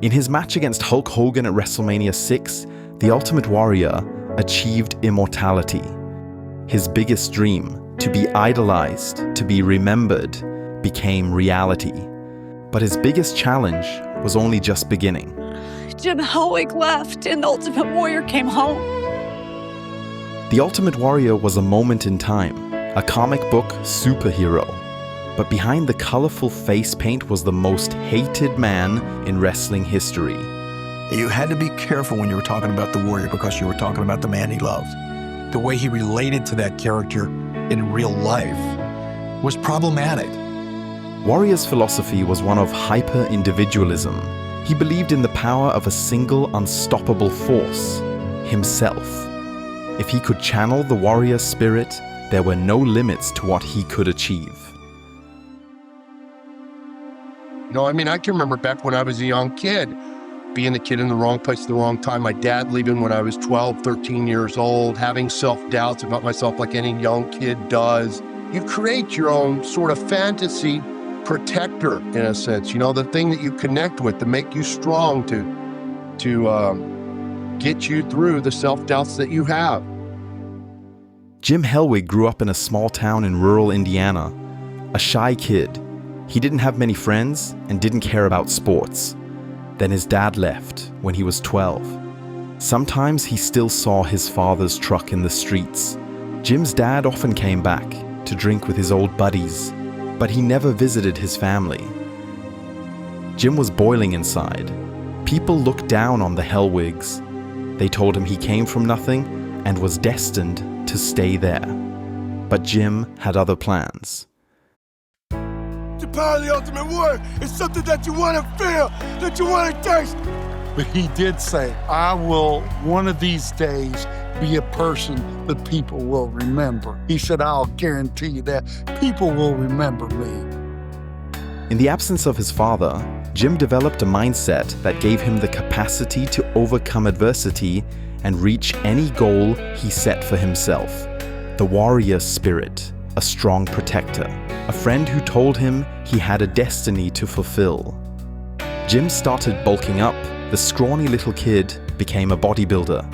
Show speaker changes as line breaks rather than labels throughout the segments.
In his match against Hulk Hogan at WrestleMania 6, the Ultimate Warrior achieved immortality. His biggest dream, to be idolized, to be remembered, became reality. But his biggest challenge was only just beginning.
Jim Hellwig left and the Ultimate Warrior came home.
The Ultimate Warrior was a moment in time, a comic book superhero. But behind the colorful face paint was the most hated man in wrestling history.
You had to be careful when you were talking about the Warrior because you were talking about the man he loved. The way he related to that character in real life was problematic.
Warrior's philosophy was one of hyper-individualism. He believed in the power of a single unstoppable force, himself. If he could channel the warrior spirit, there were no limits to what he could achieve.
No, I mean, I can remember back when I was a young kid, being the kid in the wrong place at the wrong time, my dad leaving when I was 12, 13 years old, having self-doubts about myself like any young kid does. You create your own sort of fantasy protector, in a sense, the thing that you connect with to make you strong, to get you through the self-doubts that you have.
Jim Hellwig grew up in a small town in rural Indiana, a shy kid. He didn't have many friends and didn't care about sports. Then his dad left when he was 12. Sometimes he still saw his father's truck in the streets. Jim's dad often came back to drink with his old buddies, but he never visited his family. Jim was boiling inside. People looked down on the Hellwigs. They told him he came from nothing and was destined to stay there. But Jim had other plans.
The power of the Ultimate Warrior is something that you want to feel, that you want to taste.
But he did say, I will one of these days be a person that people will remember. He said, I'll guarantee you that people will remember me.
In the absence of his father, Jim developed a mindset that gave him the capacity to overcome adversity and reach any goal he set for himself. The warrior spirit, a strong protector, a friend who told him he had a destiny to fulfill. Jim started bulking up. The scrawny little kid became a bodybuilder.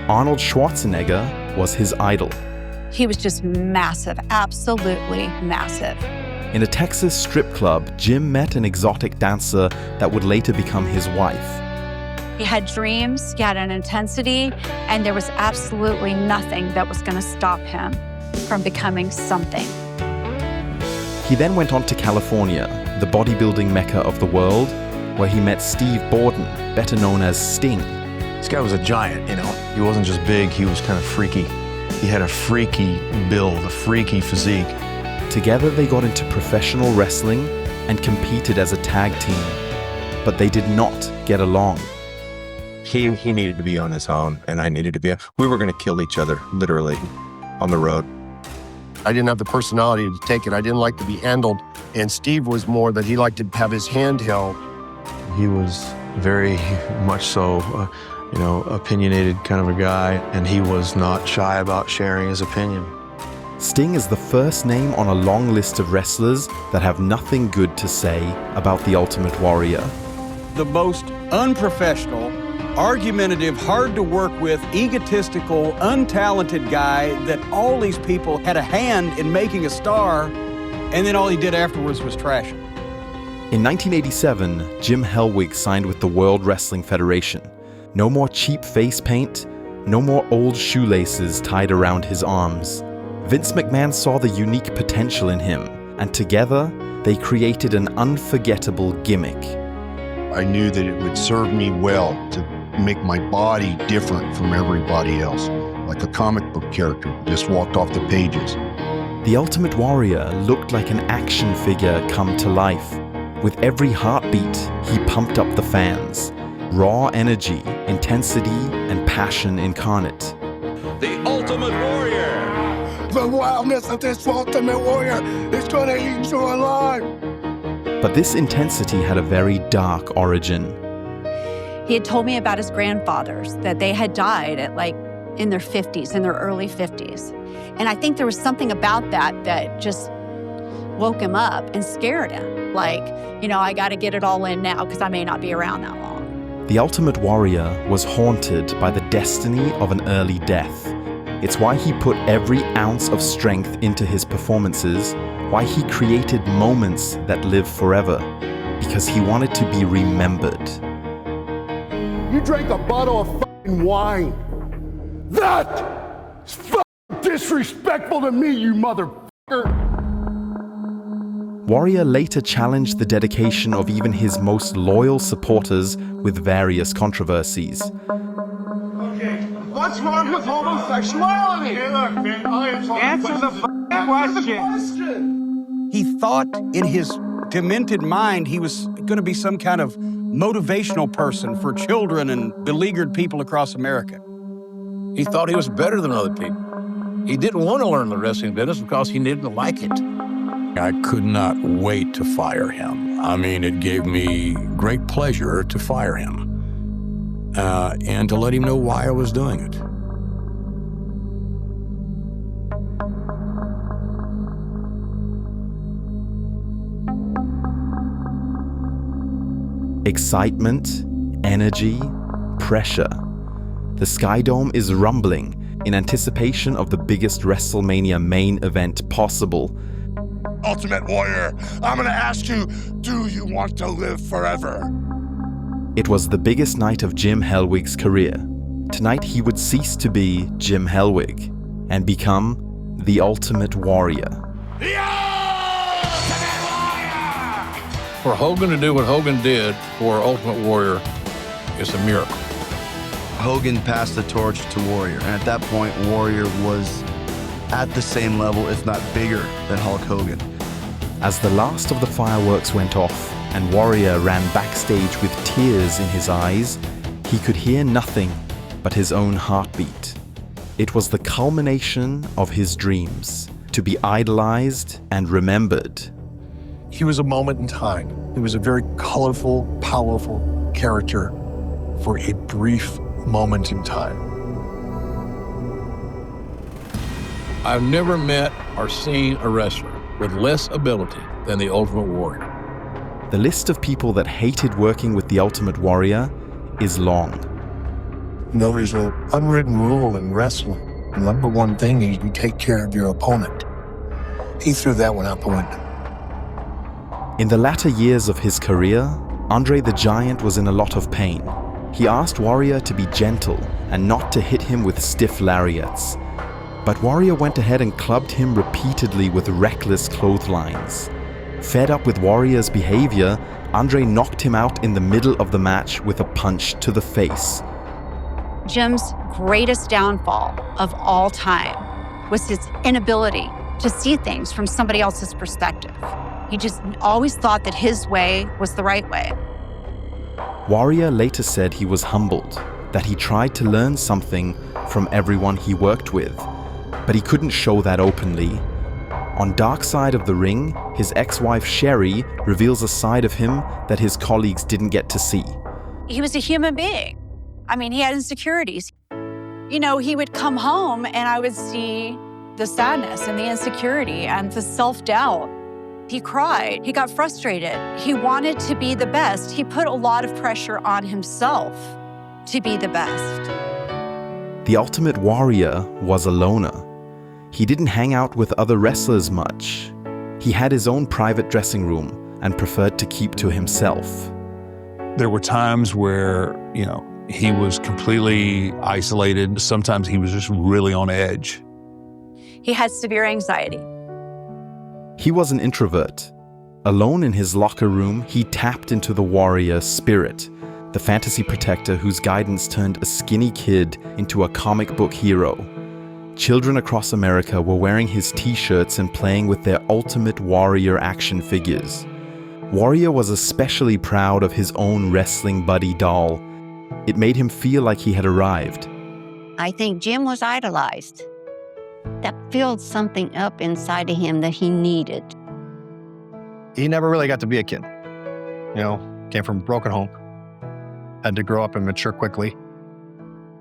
Arnold Schwarzenegger was his idol.
He was just massive, absolutely massive.
In a Texas strip club, Jim met an exotic dancer that would later become his wife.
He had dreams, he had an intensity, and there was absolutely nothing that was going to stop him from becoming something.
He then went on to California, the bodybuilding mecca of the world, where he met Steve Borden, better known as Sting.
This guy was a giant, He wasn't just big, he was kind of freaky. He had a freaky build, a freaky physique.
Together they got into professional wrestling and competed as a tag team, but they did not get along.
He needed to be on his own, and I needed to be. We were going to kill each other, literally, on the road.
I didn't have the personality to take it. I didn't like to be handled. And Steve was more that he liked to have his hand held.
He was very much so, opinionated kind of a guy, and he was not shy about sharing his opinion.
Sting is the first name on a long list of wrestlers that have nothing good to say about the Ultimate Warrior.
The most unprofessional, argumentative, hard to work with, egotistical, untalented guy that all these people had a hand in making a star, and then all he did afterwards was trash it.
In 1987, Jim Hellwig signed with the World Wrestling Federation. No more cheap face paint, no more old shoelaces tied around his arms. Vince McMahon saw the unique potential in him, and together, they created an unforgettable gimmick.
I knew that it would serve me well to make my body different from everybody else, like a comic book character just walked off the pages.
The Ultimate Warrior looked like an action figure come to life. With every heartbeat, he pumped up the fans. Raw energy, intensity, and passion incarnate.
The Ultimate Warrior!
The wildness of this Ultimate Warrior is going to eat you alive!
But this intensity had a very dark origin.
He had told me about his grandfathers, that they had died at in their 50s, in their early 50s. And I think there was something about that just woke him up and scared him. I got to get it all in now because I may not be around that long.
The Ultimate Warrior was haunted by the destiny of an early death. It's why he put every ounce of strength into his performances, why he created moments that live forever, because he wanted to be remembered.
You drank a bottle of fucking wine. That is fucking disrespectful to me, you motherfucker.
Warrior later challenged the dedication of even his most loyal supporters with various controversies.
Okay, what's wrong with homosexuality? Hey, look, man, answer the question.
He thought in his demented mind he was going to be some kind of motivational person for children and beleaguered people across America.
He thought he was better than other people. He didn't want to learn the wrestling business because he didn't like it.
I could not wait to fire him. I mean, it gave me great pleasure to fire him and to let him know why I was doing it.
Excitement, energy, pressure. The Sky Dome is rumbling in anticipation of the biggest Wrestlemania main event possible.
Ultimate Warrior, I'm gonna ask you, do you want to live forever?
It was the biggest night of Jim Hellwig's career. Tonight he would cease to be Jim Hellwig and become the Ultimate Warrior.
The Ultimate Warrior!
For Hogan to do what Hogan did for Ultimate Warrior is a miracle.
Hogan passed the torch to Warrior, and at that point, Warrior was at the same level, if not bigger, than Hulk Hogan.
As the last of the fireworks went off and Warrior ran backstage with tears in his eyes, he could hear nothing but his own heartbeat. It was the culmination of his dreams, to be idolized and remembered.
He was a moment in time. He was a very colorful, powerful character for a brief moment in time.
I've never met or seen a wrestler with less ability than the Ultimate Warrior.
The list of people that hated working with the Ultimate Warrior is long.
There's an unwritten rule in wrestling. The number one thing is you take care of your opponent. He threw that one out the window.
In the latter years of his career, Andre the Giant was in a lot of pain. He asked Warrior to be gentle and not to hit him with stiff lariats. But Warrior went ahead and clubbed him repeatedly with reckless clotheslines. Fed up with Warrior's behavior, Andre knocked him out in the middle of the match with a punch to the face.
Jim's greatest downfall of all time was his inability to see things from somebody else's perspective. He just always thought that his way was the right way.
Warrior later said he was humbled, that he tried to learn something from everyone he worked with, but he couldn't show that openly. On Dark Side of the Ring, his ex-wife Sherry reveals a side of him that his colleagues didn't get to see.
He was a human being. I mean, he had insecurities. You know, he would come home and I would see the sadness and the insecurity and the self-doubt. He cried, he got frustrated. He wanted to be the best. He put a lot of pressure on himself to be the best.
The Ultimate Warrior was a loner. He didn't hang out with other wrestlers much. He had his own private dressing room and preferred to keep to himself.
There were times where, he was completely isolated. Sometimes he was just really on edge.
He had severe anxiety.
He was an introvert. Alone in his locker room, he tapped into the warrior spirit, the fantasy protector whose guidance turned a skinny kid into a comic book hero. Children across America were wearing his t-shirts and playing with their Ultimate Warrior action figures. Warrior was especially proud of his own wrestling buddy doll. It made him feel like he had arrived.
I think Jim was idolized. That filled something up inside of him that he needed.
He never really got to be a kid. Came from a broken home. Had to grow up and mature quickly.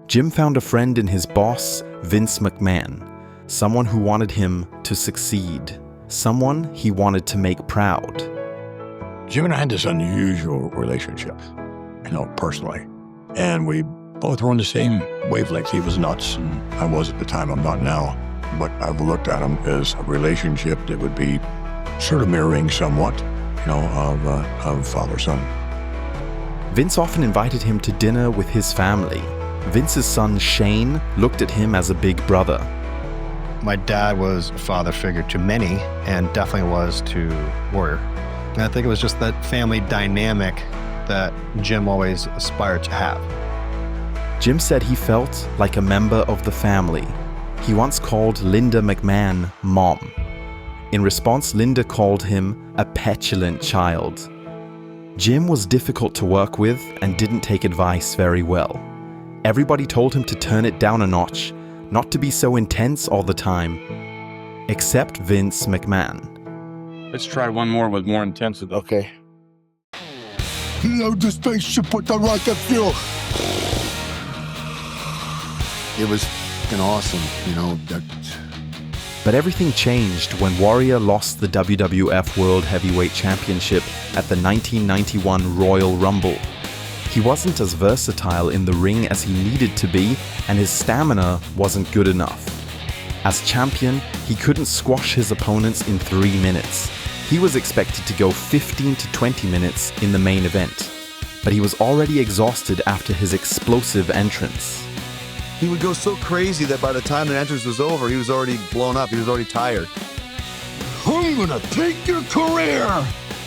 Jim found a friend in his boss, Vince McMahon, someone who wanted him to succeed, someone he wanted to make proud.
Jim and I had this unusual relationship, personally. And we both were on the same wavelength. He was nuts, and I was at the time. I'm not now. But I've looked at him as a relationship that would be sort of mirroring somewhat, of father-son.
Vince often invited him to dinner with his family. Vince's son, Shane, looked at him as a big brother.
My dad was a father figure to many, and definitely was to Warrior. And I think it was just that family dynamic that Jim always aspired to have.
Jim said he felt like a member of the family. He once called Linda McMahon Mom. In response, Linda called him a petulant child. Jim was difficult to work with and didn't take advice very well. Everybody told him to turn it down a notch, not to be so intense all the time, except Vince McMahon.
Let's try one more with more intensity.
Okay. Load the spaceship with the rocket fuel.
It was awesome,
But everything changed when Warrior lost the WWF World Heavyweight Championship at the 1991 Royal Rumble. He wasn't as versatile in the ring as he needed to be, and his stamina wasn't good enough. As champion, he couldn't squash his opponents in 3 minutes. He was expected to go 15 to 20 minutes in the main event, but he was already exhausted after his explosive entrance.
He would go so crazy that by the time the entrance was over, he was already blown up, he was already tired.
I'm gonna take your career!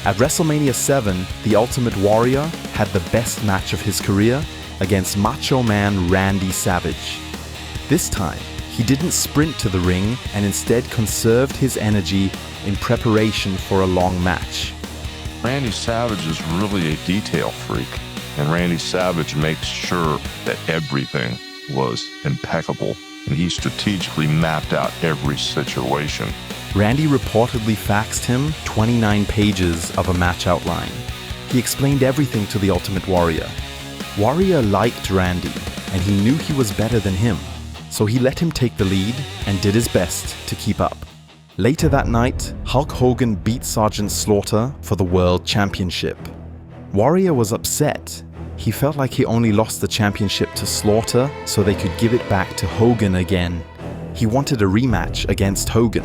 At Wrestlemania 7, the Ultimate Warrior had the best match of his career against Macho Man Randy Savage. This time, he didn't sprint to the ring and instead conserved his energy in preparation for a long match.
Randy Savage is really a detail freak, and Randy Savage makes sure that everything was impeccable, and he strategically mapped out every situation.
Randy reportedly faxed him 29 pages of a match outline. He explained everything to the Ultimate Warrior. Warrior liked Randy, and he knew he was better than him, so he let him take the lead and did his best to keep up. Later that night, Hulk Hogan beat Sergeant Slaughter for the World Championship. Warrior was upset. He felt like he only lost the championship to Slaughter so they could give it back to Hogan again. He wanted a rematch against Hogan,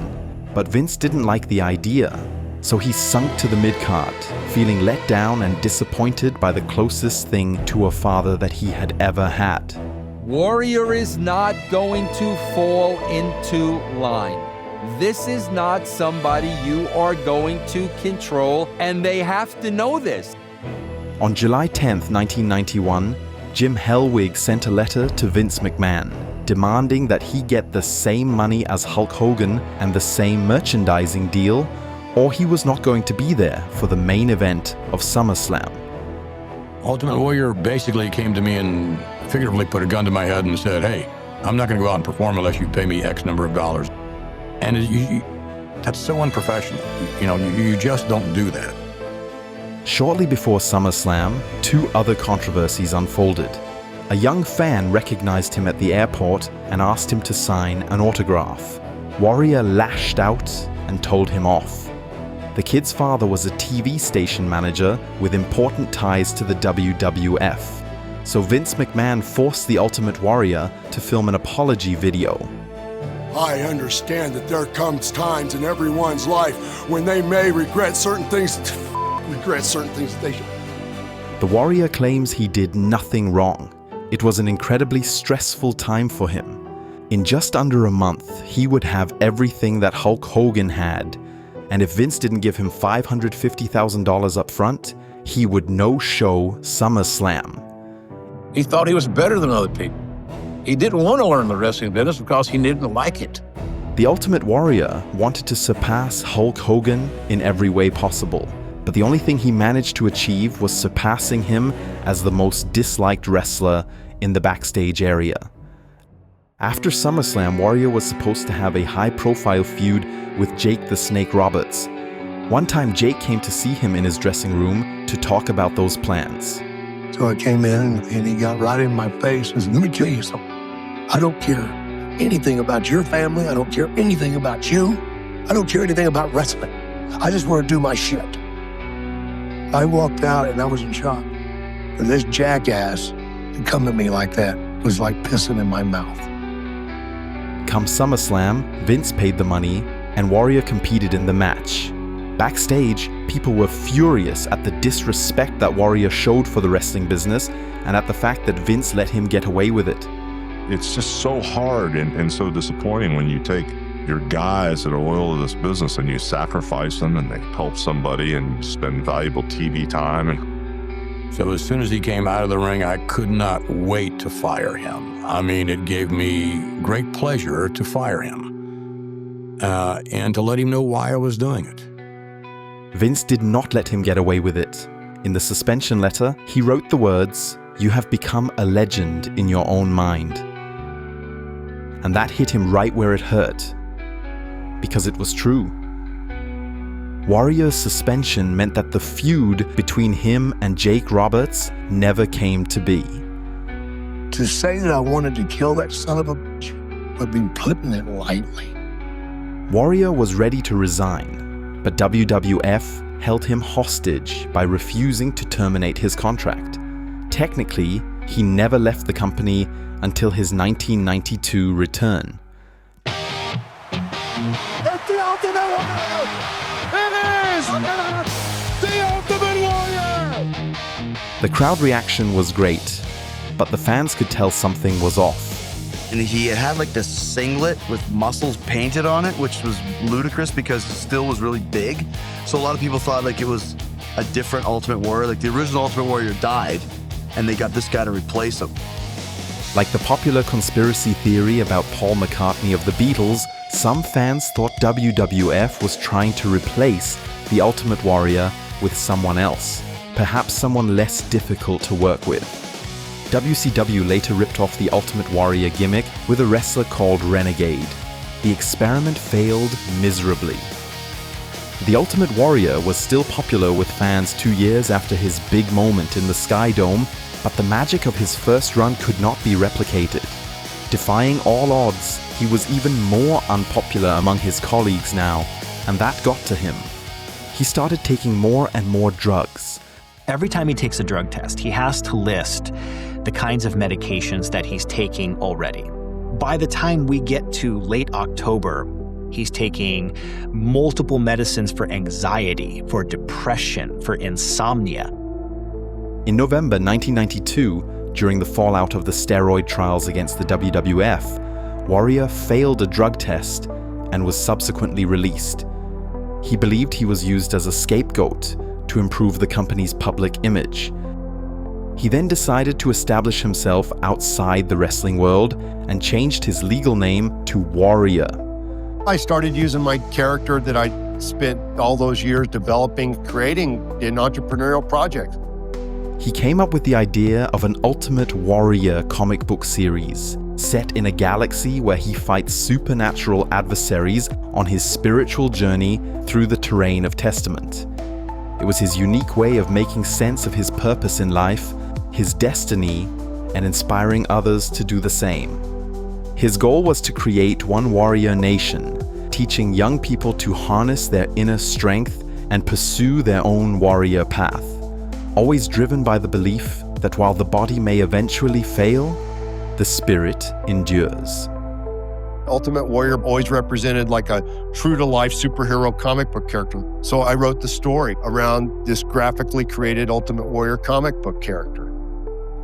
but Vince didn't like the idea, so he sunk to the mid-card, feeling let down and disappointed by the closest thing to a father that he had ever had.
Warrior is not going to fall into line. This is not somebody you are going to control, and they have to know this.
On July 10th, 1991, Jim Hellwig sent a letter to Vince McMahon, demanding that he get the same money as Hulk Hogan and the same merchandising deal, or he was not going to be there for the main event of SummerSlam.
Ultimate Warrior basically came to me and figuratively put a gun to my head and said, hey, I'm not going to go out and perform unless you pay me X number of dollars. And that's so unprofessional. You just don't do that.
Shortly before SummerSlam, 2 other controversies unfolded. A young fan recognized him at the airport and asked him to sign an autograph. Warrior lashed out and told him off. The kid's father was a TV station manager with important ties to the WWF, so Vince McMahon forced the Ultimate Warrior to film an apology video.
I understand that there comes times in everyone's life when they may regret certain things that they should.
The Warrior claims he did nothing wrong. It was an incredibly stressful time for him. In just under a month, he would have everything that Hulk Hogan had, and if Vince didn't give him $550,000 up front, he would no-show SummerSlam.
He thought he was better than other people. He didn't want to learn the wrestling business because he didn't like it.
The Ultimate Warrior wanted to surpass Hulk Hogan in every way possible, but the only thing he managed to achieve was surpassing him as the most disliked wrestler in the backstage area. After SummerSlam, Warrior was supposed to have a high-profile feud with Jake the Snake Roberts. One time, Jake came to see him in his dressing room to talk about those plans.
So I came in and he got right in my face and said, let me tell you something. I don't care anything about your family. I don't care anything about you. I don't care anything about wrestling. I just want to do my shit. I walked out and I was in shock. And this jackass
to come to me like that was like pissing in my mouth.
Come SummerSlam, Vince paid the money, and Warrior competed in the match. Backstage, people were furious at the disrespect that Warrior showed for the wrestling business and at the fact that Vince let him get away with it.
It's just so hard and so disappointing when you take your guys that are loyal to this business and you sacrifice them and they help somebody and you spend valuable TV time. And
So as soon as he came out of the ring, I could not wait to fire him. I mean, it gave me great pleasure to fire him and to let him know why I was doing it.
Vince did not let him get away with it. In the suspension letter, he wrote the words, "You have become a legend in your own mind." And that hit him right where it hurt, because it was true. Warrior's suspension meant that the feud between him and Jake Roberts never came to be.
To say that I wanted to kill that son of a bitch would be putting it lightly.
Warrior was ready to resign, but WWF held him hostage by refusing to terminate his contract. Technically, he never left the company until his 1992 return.
It's the Ultimate Warrior! It is! The Ultimate Warrior!
The crowd reaction was great, but the fans could tell something was off.
And he had like this singlet with muscles painted on it, which was ludicrous because it still was really big. So a lot of people thought like it was a different Ultimate Warrior. Like the original Ultimate Warrior died, and they got this guy to replace him.
Like the popular conspiracy theory about Paul McCartney of the Beatles, some fans thought WWF was trying to replace the Ultimate Warrior with someone else, perhaps someone less difficult to work with. WCW later ripped off the Ultimate Warrior gimmick with a wrestler called Renegade. The experiment failed miserably. The Ultimate Warrior was still popular with fans 2 years after his big moment in the Sky Dome, but the magic of his first run could not be replicated. Defying all odds, he was even more unpopular among his colleagues now, and that got to him. He started taking more and more drugs.
Every time he takes a drug test, he has to list the kinds of medications that he's taking already. By the time we get to late October, he's taking multiple medicines for anxiety, for depression, for insomnia.
In November 1992, during the fallout of the steroid trials against the WWF, Warrior failed a drug test and was subsequently released. He believed he was used as a scapegoat to improve the company's public image. He then decided to establish himself outside the wrestling world and changed his legal name to Warrior.
I started using my character that I spent all those years developing, creating an entrepreneurial project.
He came up with the idea of an Ultimate Warrior comic book series, set in a galaxy where he fights supernatural adversaries on his spiritual journey through the terrain of Testament. It was his unique way of making sense of his purpose in life, his destiny, and inspiring others to do the same. His goal was to create one warrior nation, teaching young people to harness their inner strength and pursue their own warrior path, always driven by the belief that while the body may eventually fail, the spirit endures.
Ultimate Warrior always represented like a true-to-life superhero comic book character. So I wrote the story around this graphically created Ultimate Warrior comic book character.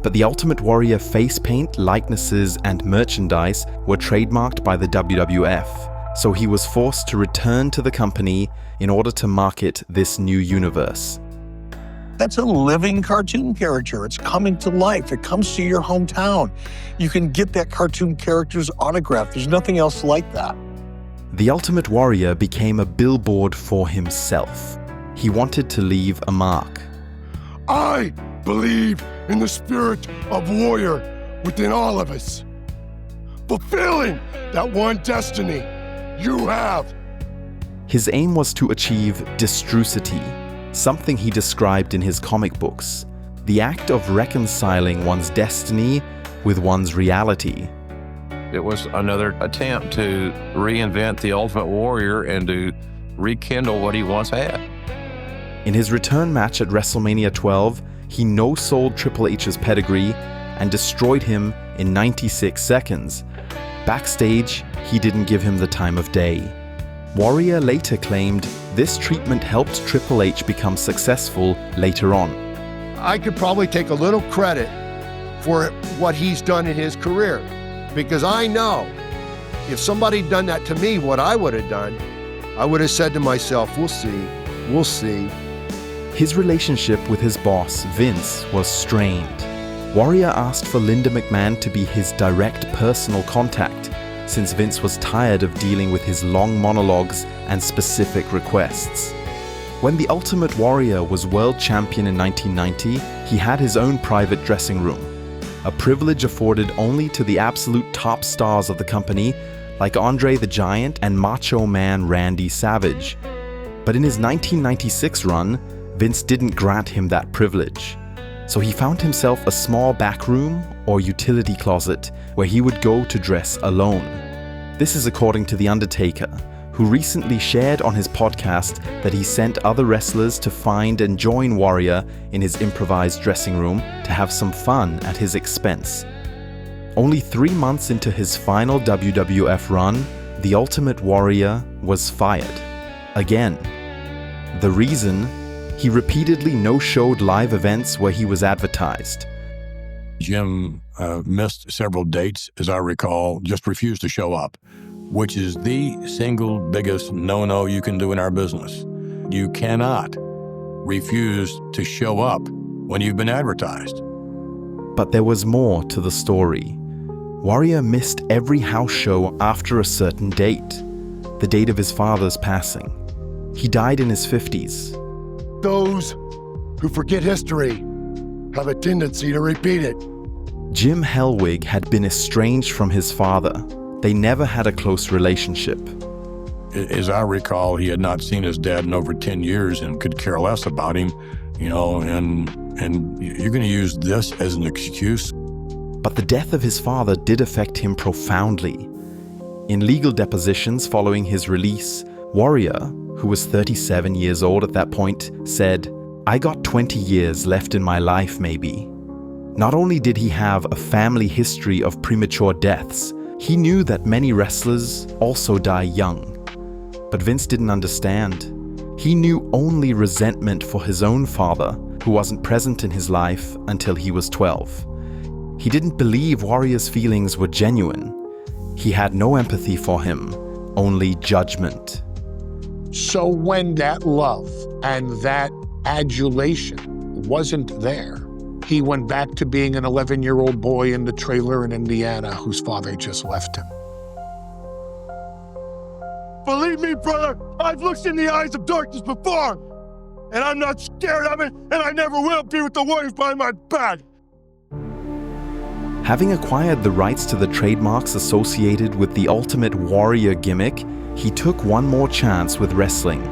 But the Ultimate Warrior face paint, likenesses, and merchandise were trademarked by the WWF, so he was forced to return to the company in order to market this new universe.
That's a living cartoon character. It's coming to life. It comes to your hometown. You can get that cartoon character's autograph. There's nothing else like that.
The Ultimate Warrior became a billboard for himself. He wanted to leave a mark.
I believe in the spirit of warrior within all of us, fulfilling that one destiny you have.
His aim was to achieve destrucity, something he described in his comic books, the act of reconciling one's destiny with one's reality.
It was another attempt to reinvent the Ultimate Warrior and to rekindle what he once had.
In his return match at Wrestlemania 12, he no-sold Triple H's pedigree and destroyed him in 96 seconds. Backstage, he didn't give him the time of day. Warrior later claimed this treatment helped Triple H become successful later on.
I could probably take a little credit for what he's done in his career, because I know if somebody had done that to me, what I would have done, I would have said to myself, we'll see.
His relationship with his boss, Vince, was strained. Warrior asked for Linda McMahon to be his direct personal contact, since Vince was tired of dealing with his long monologues and specific requests. When the Ultimate Warrior was world champion in 1990, he had his own private dressing room, a privilege afforded only to the absolute top stars of the company, like Andre the Giant and Macho Man Randy Savage. But in his 1996 run, Vince didn't grant him that privilege. So he found himself a small back room or utility closet where he would go to dress alone. This is according to The Undertaker, who recently shared on his podcast that he sent other wrestlers to find and join Warrior in his improvised dressing room to have some fun at his expense. Only 3 months into his final WWF run, the Ultimate Warrior was fired. Again. The reason? He repeatedly no-showed live events where he was advertised.
Jim missed several dates, as I recall, just refused to show up, which is the single biggest no-no you can do in our business. You cannot refuse to show up when you've been advertised.
But there was more to the story. Warrior missed every house show after a certain date, the date of his father's passing. He died in his 50s.
Those who forget history have a tendency to repeat it.
Jim Hellwig had been estranged from his father. They never had a close relationship.
As I recall, he had not seen his dad in over 10 years and could care less about him, and you're going to use this as an excuse?
But the death of his father did affect him profoundly. In legal depositions following his release, Warrior, who was 37 years old at that point, said, "I got 20 years left in my life, maybe." Not only did he have a family history of premature deaths, he knew that many wrestlers also die young. But Vince didn't understand. He knew only resentment for his own father, who wasn't present in his life until he was 12. He didn't believe Warrior's feelings were genuine. He had no empathy for him, only judgment.
So when that love and that adulation wasn't there, he went back to being an 11-year-old boy in the trailer in Indiana whose father just left him.
Believe me, brother, I've looked in the eyes of darkness before, and I'm not scared of it, and I never will be with the Warriors by my back.
Having acquired the rights to the trademarks associated with the Ultimate Warrior gimmick, he took one more chance with wrestling,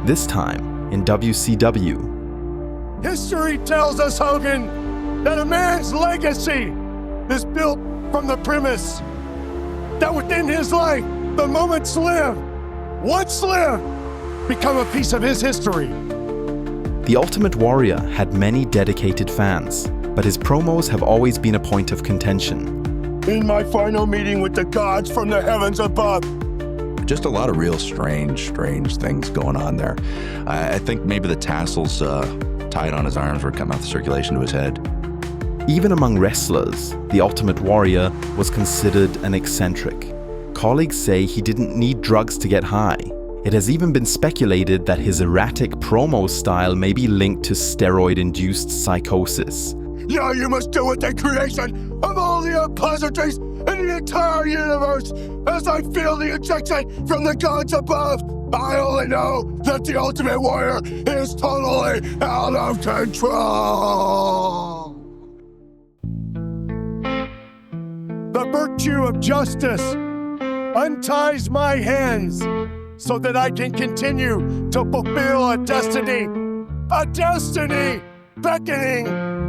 this time in WCW.
History tells us, Hogan, that a man's legacy is built from the premise that within his life, the moments lived, once lived, become a piece of his history.
The Ultimate Warrior had many dedicated fans, but his promos have always been a point of contention.
In my final meeting with the gods from the heavens above.
Just a lot of real strange things going on there. I think maybe the tassels tied on his arms were coming off the circulation to his head.
Even among wrestlers, the Ultimate Warrior was considered an eccentric. Colleagues say he didn't need drugs to get high. It has even been speculated that his erratic promo style may be linked to steroid-induced psychosis.
Yeah, you must do with the creation of all the unpleasantries in the entire universe as I feel the injection from the gods above. I only know that the Ultimate Warrior is totally out of control. The virtue of justice unties my hands so that I can continue to fulfill a destiny beckoning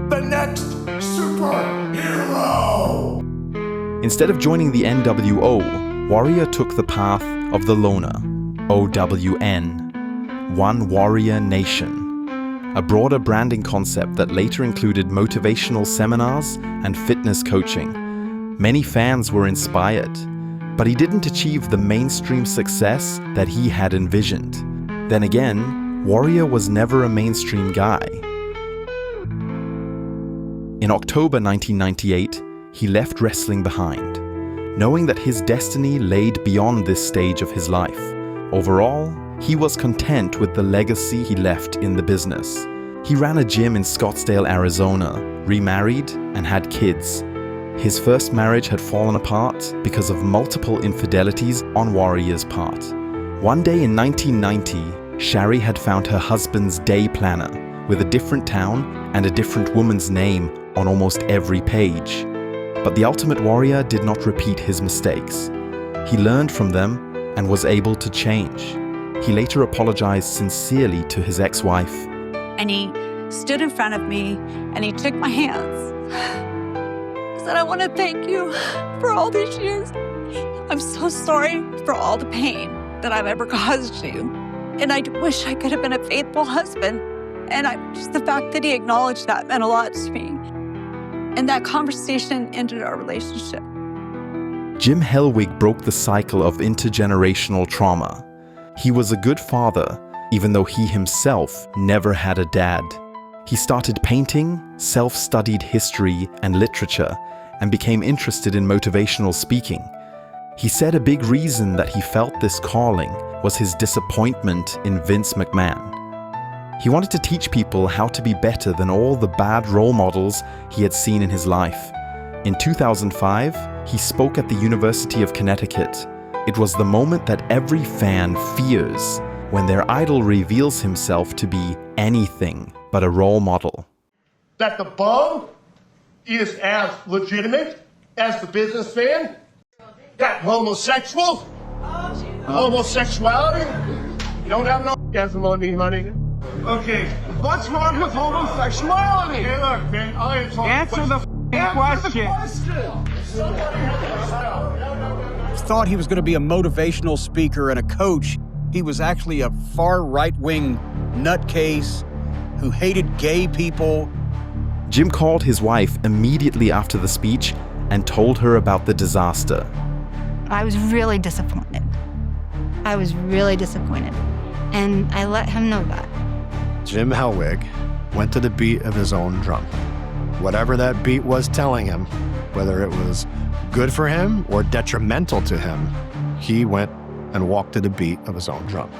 the next superhero.
Instead of joining the NWO, Warrior took the path of the loner, OWN, One Warrior Nation. a broader branding concept that later included motivational seminars and fitness coaching. Many fans were inspired, but he didn't achieve the mainstream success that he had envisioned. Then again, Warrior was never a mainstream guy. In October 1998, he left wrestling behind, knowing that his destiny laid beyond this stage of his life. Overall, he was content with the legacy he left in the business. He ran a gym in Scottsdale, Arizona, remarried, and had kids. His first marriage had fallen apart because of multiple infidelities on Warrior's part. One day in 1990, Shari had found her husband's day planner with a different town and a different woman's name on almost every page. But the Ultimate Warrior did not repeat his mistakes. He learned from them and was able to change. He later apologized sincerely to his ex-wife.
And he stood in front of me and he took my hands. He said, "I want to thank you for all these years. I'm so sorry for all the pain that I've ever caused you. And I wish I could have been a faithful husband." And just the fact that he acknowledged that meant a lot to me. And that conversation ended our relationship.
Jim Hellwig broke the cycle of intergenerational trauma. He was a good father, even though he himself never had a dad. He started painting, self-studied history and literature, and became interested in motivational speaking. He said a big reason that he felt this calling was his disappointment in Vince McMahon. He wanted to teach people how to be better than all the bad role models he had seen in his life. In 2005, he spoke at the University of Connecticut. It was the moment that every fan fears when their idol reveals himself to be anything but a role model.
That the bum is as legitimate as the businessman? That homosexuality? You don't have no orgasm on me, honey. Okay, what's wrong with homosexuality? Hey, look, man, I am talking. Answer the question.
Thought he was going to be a motivational speaker and a coach. He was actually a far right-wing nutcase who hated gay people.
Jim called his wife immediately after the speech and told her about the disaster.
I was really disappointed. And I let him know that.
Jim Hellwig went to the beat of his own drum. Whatever that beat was telling him, whether it was good for him or detrimental to him, he went and walked to the beat of his own drum.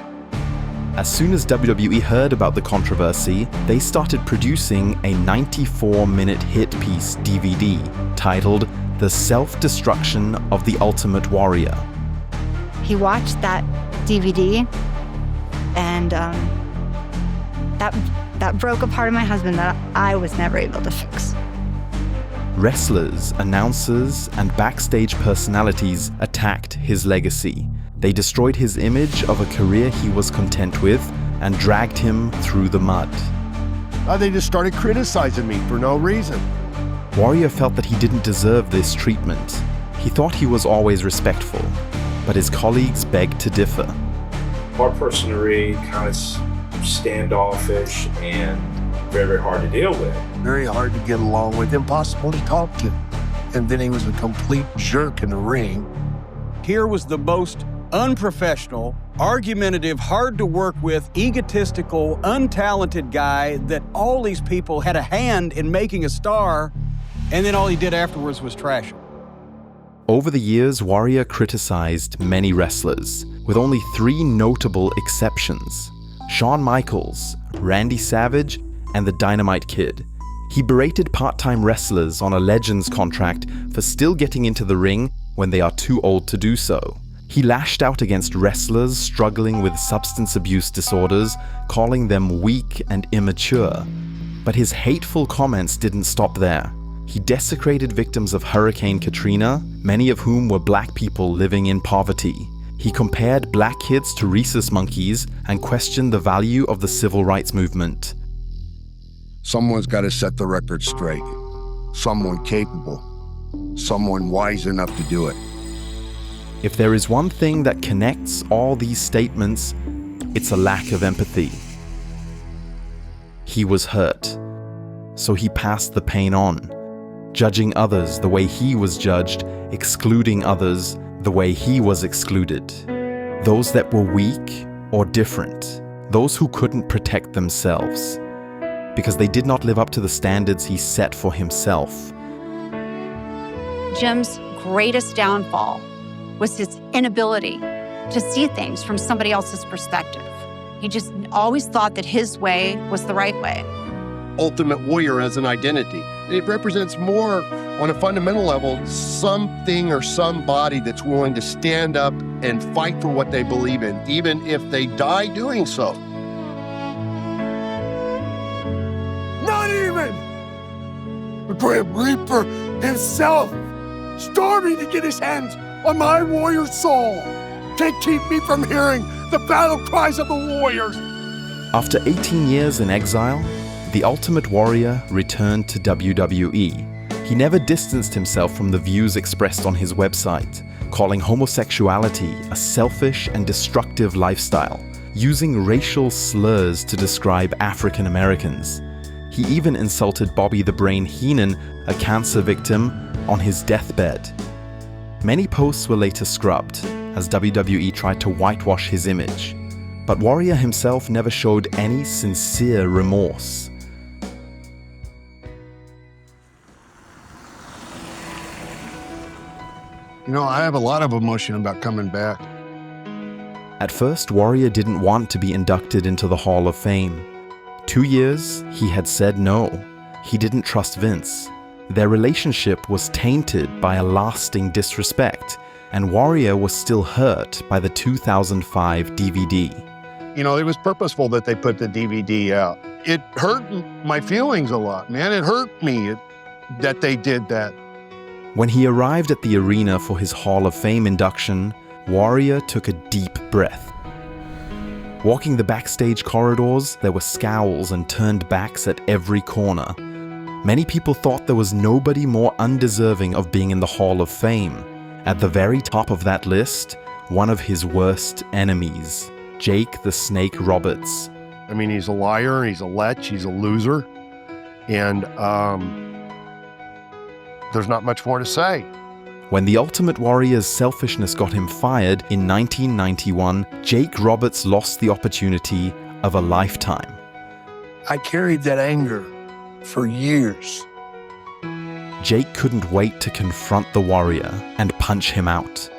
As soon as WWE heard about the controversy, they started producing a 94-minute hit piece DVD titled The Self-Destruction of the Ultimate Warrior.
He watched that DVD and that broke a part of my husband that I was never able to fix.
Wrestlers, announcers, and backstage personalities attacked his legacy. They destroyed his image of a career he was content with and dragged him through the mud.
They just started criticizing me for no reason.
Warrior felt that he didn't deserve this treatment. He thought he was always respectful, but his colleagues begged to differ.
Our personally kind of standoffish and very, very hard to deal with.
Very hard to get along with, impossible to talk to. And then he was a complete jerk in the ring.
Here was the most unprofessional, argumentative, hard to work with, egotistical, untalented guy that all these people had a hand in making a star, and then all he did afterwards was trash him.
Over the years, Warrior criticized many wrestlers, with only 3 notable exceptions: Shawn Michaels, Randy Savage, and the Dynamite Kid. He berated part-time wrestlers on a Legends contract for still getting into the ring when they are too old to do so. He lashed out against wrestlers struggling with substance abuse disorders, calling them weak and immature. But his hateful comments didn't stop there. He desecrated victims of Hurricane Katrina, many of whom were black people living in poverty. He compared black kids to rhesus monkeys and questioned the value of the civil rights movement.
Someone's got to set the record straight. Someone capable. Someone wise enough to do it.
If there is one thing that connects all these statements, it's a lack of empathy. He was hurt. So he passed the pain on, judging others the way he was judged, excluding others the way he was excluded. Those that were weak or different, those who couldn't protect themselves, because they did not live up to the standards he set for himself.
Jim's greatest downfall was his inability to see things from somebody else's perspective. He just always thought that his way was the right way.
Ultimate Warrior as an identity. It represents more, on a fundamental level, something or somebody that's willing to stand up and fight for what they believe in, even if they die doing so.
Not even the Grim Reaper himself storming to get his hands on my warrior soul can't keep me from hearing the battle cries of the warriors.
After 18 years in exile, the Ultimate Warrior returned to WWE. He never distanced himself from the views expressed on his website, calling homosexuality a selfish and destructive lifestyle, using racial slurs to describe African Americans. He even insulted Bobby the Brain Heenan, a cancer victim, on his deathbed. Many posts were later scrubbed, as WWE tried to whitewash his image. But Warrior himself never showed any sincere remorse.
You know, I have a lot of emotion about coming back.
At first, Warrior didn't want to be inducted into the Hall of Fame. 2 years, he had said no. He didn't trust Vince. Their relationship was tainted by a lasting disrespect, and Warrior was still hurt by the 2005 DVD.
You know, it was purposeful that they put the DVD out. It hurt my feelings a lot, man. It hurt me that they did that.
When he arrived at the arena for his Hall of Fame induction, Warrior took a deep breath. Walking the backstage corridors, there were scowls and turned backs at every corner. Many people thought there was nobody more undeserving of being in the Hall of Fame. At the very top of that list, one of his worst enemies, Jake the Snake Roberts.
I mean, he's a liar, he's a lech, he's a loser, and there's not much more to say.
When the Ultimate Warrior's selfishness got him fired in 1991, Jake Roberts lost the opportunity of a lifetime.
I carried that anger for years.
Jake couldn't wait to confront the Warrior and punch him out.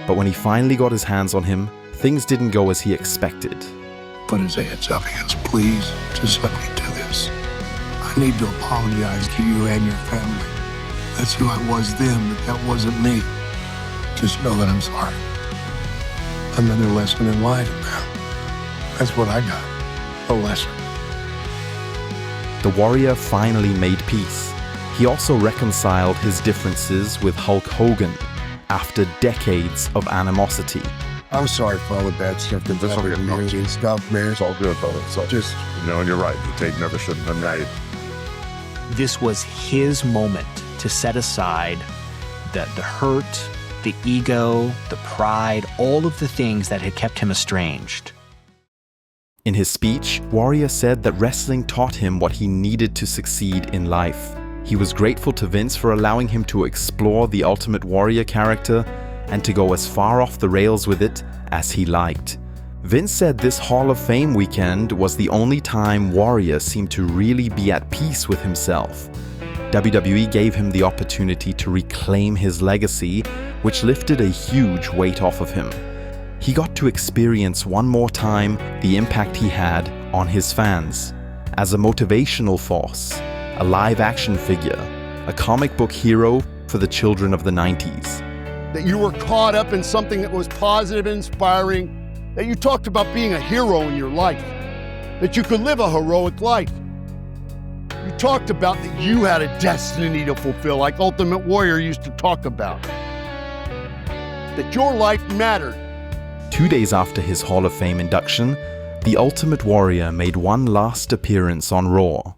But when he finally got his hands on him, things didn't go as he expected.
Put his hands up, hands, please. Just let me do this. I need to apologize to you and your family. That's who I was then, but that wasn't me. Just know that I'm sorry. Another lesson in life, man. That's what I got. A lesson.
The Warrior finally made peace. He also reconciled his differences with Hulk Hogan after decades of animosity.
I'm sorry for all the bad stuff that's happened and stuff, man.
It's all good, brother. So just, you know, and you're right. The tape never should have been made.
This was his moment to set aside the hurt, the ego, the pride, all of the things that had kept him estranged.
In his speech, Warrior said that wrestling taught him what he needed to succeed in life. He was grateful to Vince for allowing him to explore the Ultimate Warrior character and to go as far off the rails with it as he liked. Vince said this Hall of Fame weekend was the only time Warrior seemed to really be at peace with himself. WWE gave him the opportunity to reclaim his legacy, which lifted a huge weight off of him. He got to experience one more time the impact he had on his fans. As a motivational force, a live-action figure, a comic book hero for the children of the 90s.
That you were caught up in something that was positive and inspiring, that you talked about being a hero in your life, that you could live a heroic life. You talked about that you had a destiny to fulfill, like Ultimate Warrior used to talk about. That your life mattered.
2 days after his Hall of Fame induction, the Ultimate Warrior made one last appearance on Raw.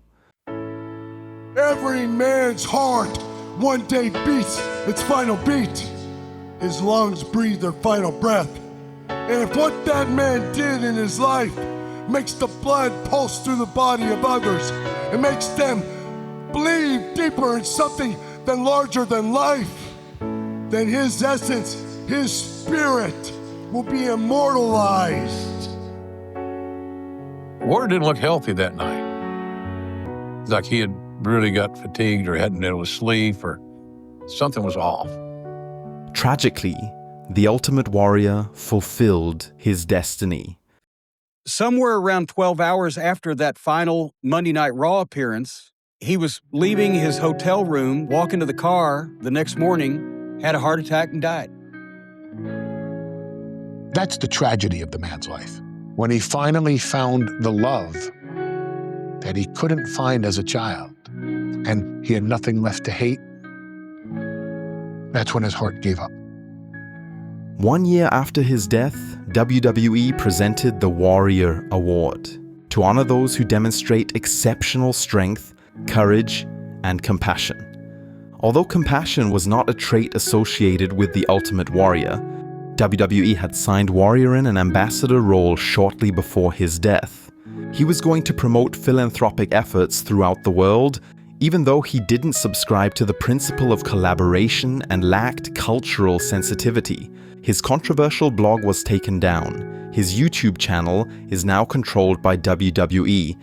Every man's heart one day beats its final beat. His lungs breathe their final breath. And if what that man did in his life makes the blood pulse through the body of others. It makes them believe deeper in something than larger than life. Then his essence, his spirit, will be immortalized.
Warrior didn't look healthy that night. Like he had really got fatigued or hadn't been able to sleep or something was off.
Tragically, the Ultimate Warrior fulfilled his destiny.
Somewhere around 12 hours after that final Monday Night Raw appearance, he was leaving his hotel room, walking to the car the next morning, had a heart attack and died.
That's the tragedy of the man's life. When he finally found the love that he couldn't find as a child, and he had nothing left to hate, that's when his heart gave up.
1 year after his death, WWE presented the Warrior Award to honor those who demonstrate exceptional strength, courage, and compassion. Although compassion was not a trait associated with the Ultimate Warrior, WWE had signed Warrior in an ambassador role shortly before his death. He was going to promote philanthropic efforts throughout the world, even though he didn't subscribe to the principle of collaboration and lacked cultural sensitivity. His controversial blog was taken down. His YouTube channel is now controlled by WWE.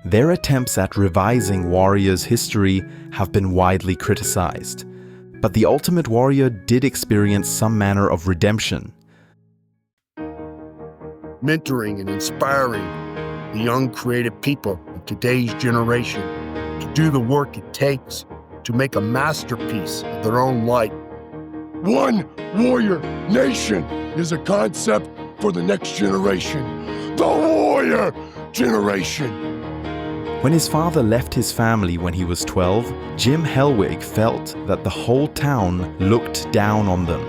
Their attempts at revising Warrior's history have been widely criticized. But the Ultimate Warrior did experience some manner of redemption.
Mentoring and inspiring the young creative people of today's generation to do the work it takes to make a masterpiece of their own light.
One warrior nation is a concept for the next generation. The warrior generation.
When his father left his family when he was 12, Jim Hellwig felt that the whole town looked down on them.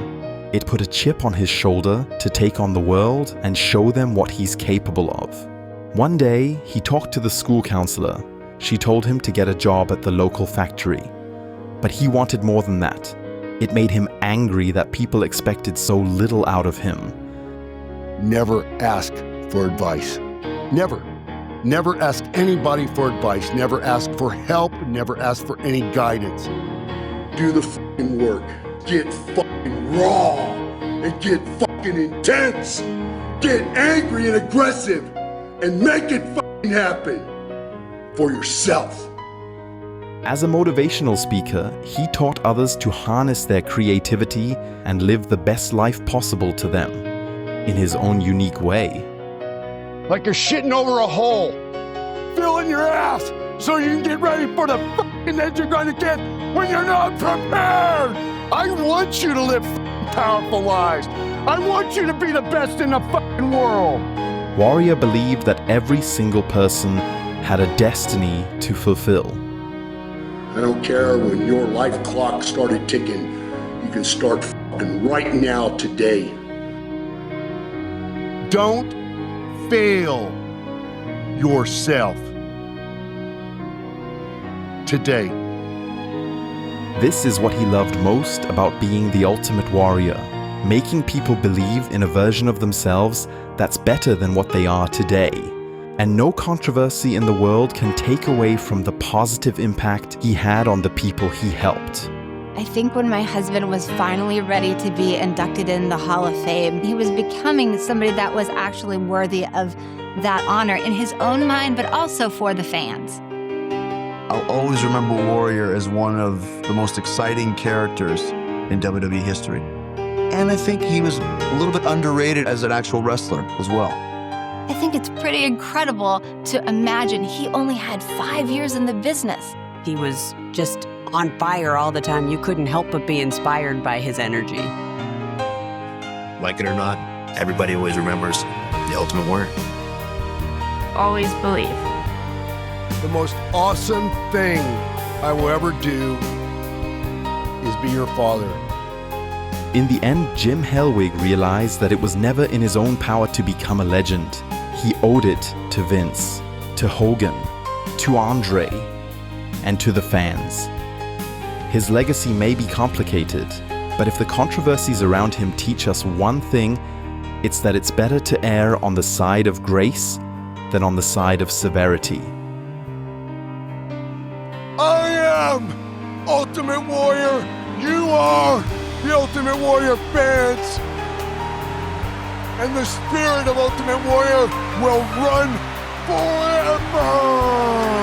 It put a chip on his shoulder to take on the world and show them what he's capable of. One day, he talked to the school counselor. She told him to get a job at the local factory. But he wanted more than that. It made him angry that people expected so little out of him.
Never ask for advice. Never. Never ask anybody for advice. Never ask for help. Never ask for any guidance.
Do the fucking work. Get fucking raw and get fucking intense. Get angry and aggressive and make it fucking happen for yourself.
As a motivational speaker, he taught others to harness their creativity and live the best life possible to them, in his own unique way.
Like you're shitting over a hole. Fill in your ass so you can get ready for the fucking that you're gonna get when you're not prepared. I want you to live powerful lives. I want you to be the best in the fucking world.
Warrior believed that every single person had a destiny to fulfill.
I don't care when your life clock started ticking. You can start fucking right now today.
Don't fail yourself today.
This is what he loved most about being the Ultimate Warrior, making people believe in a version of themselves that's better than what they are today. And no controversy in the world can take away from the positive impact he had on the people he helped.
I think when my husband was finally ready to be inducted in the Hall of Fame, he was becoming somebody that was actually worthy of that honor in his own mind, but also for the fans.
I'll always remember Warrior as one of the most exciting characters in WWE history. And I think he was a little bit underrated as an actual wrestler as well.
I think it's pretty incredible to imagine he only had 5 years in the business.
He was just on fire all the time. You couldn't help but be inspired by his energy.
Like it or not, everybody always remembers the Ultimate Warrior.
Always believe.
The most awesome thing I will ever do is be your father.
In the end, Jim Hellwig realized that it was never in his own power to become a legend. He owed it to Vince, to Hogan, to Andre, and to the fans. His legacy may be complicated, but if the controversies around him teach us one thing, it's that it's better to err on the side of grace than on the side of severity.
I am Ultimate Warrior. You are the Ultimate Warrior fans. And the spirit of Ultimate Warrior will run forever.